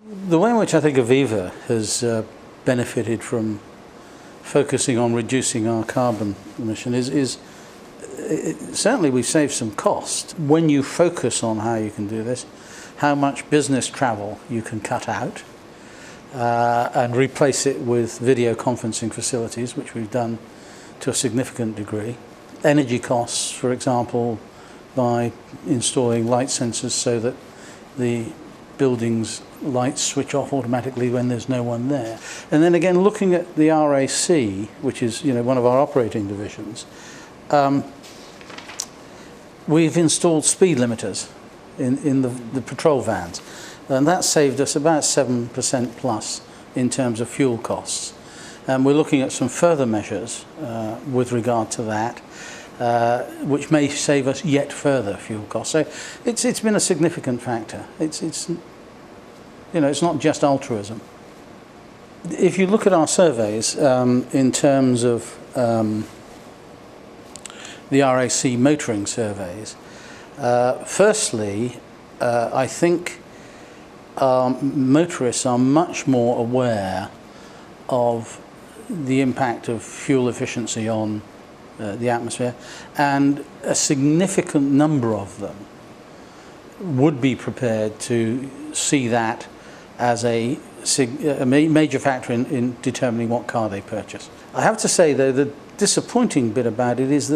The way in which I think Aviva has benefited from focusing on reducing our carbon emission is certainly we've saved some cost. When you focus on how you can do this, how much business travel you can cut out and replace it with video conferencing facilities, which we've done to a significant degree. Energy costs, for example, by installing light sensors so that the building's lights switch off automatically when there's no one there. And then again, looking at the RAC, which is one of our operating divisions, we've installed speed limiters in the patrol vans, and that saved us about 7% plus in terms of fuel costs. And we're looking at some further measures with regard to that, which may save us yet further fuel costs. So it's been a significant factor. It's not just altruism. If you look at our surveys in terms of the RAC motoring surveys, firstly, I think motorists are much more aware of the impact of fuel efficiency on the atmosphere, and a significant number of them would be prepared to see that as a major factor in determining what car they purchase. I have to say, though, the disappointing bit about it is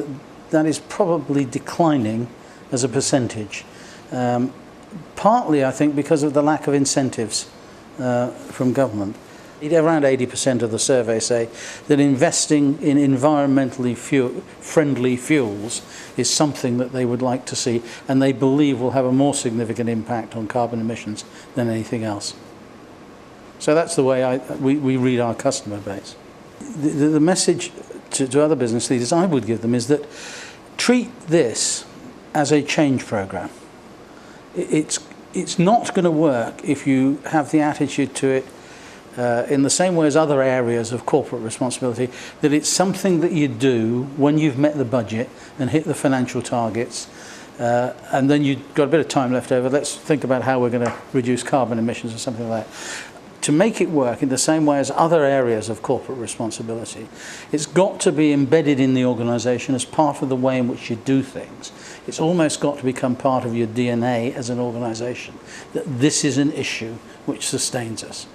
that is probably declining as a percentage. Partly, I think, because of the lack of incentives from government. Around 80% of the survey say that investing in environmentally friendly fuels is something that they would like to see, and they believe will have a more significant impact on carbon emissions than anything else. So that's the way we read our customer base. The message to other business leaders I would give them is that treat this as a change program. It's not going to work if you have the attitude to it in the same way as other areas of corporate responsibility, that it's something that you do when you've met the budget and hit the financial targets, and then you've got a bit of time left over. Let's think about how we're going to reduce carbon emissions or something like that. To make it work in the same way as other areas of corporate responsibility, it's got to be embedded in the organisation as part of the way in which you do things. It's almost got to become part of your DNA as an organisation, that this is an issue which sustains us.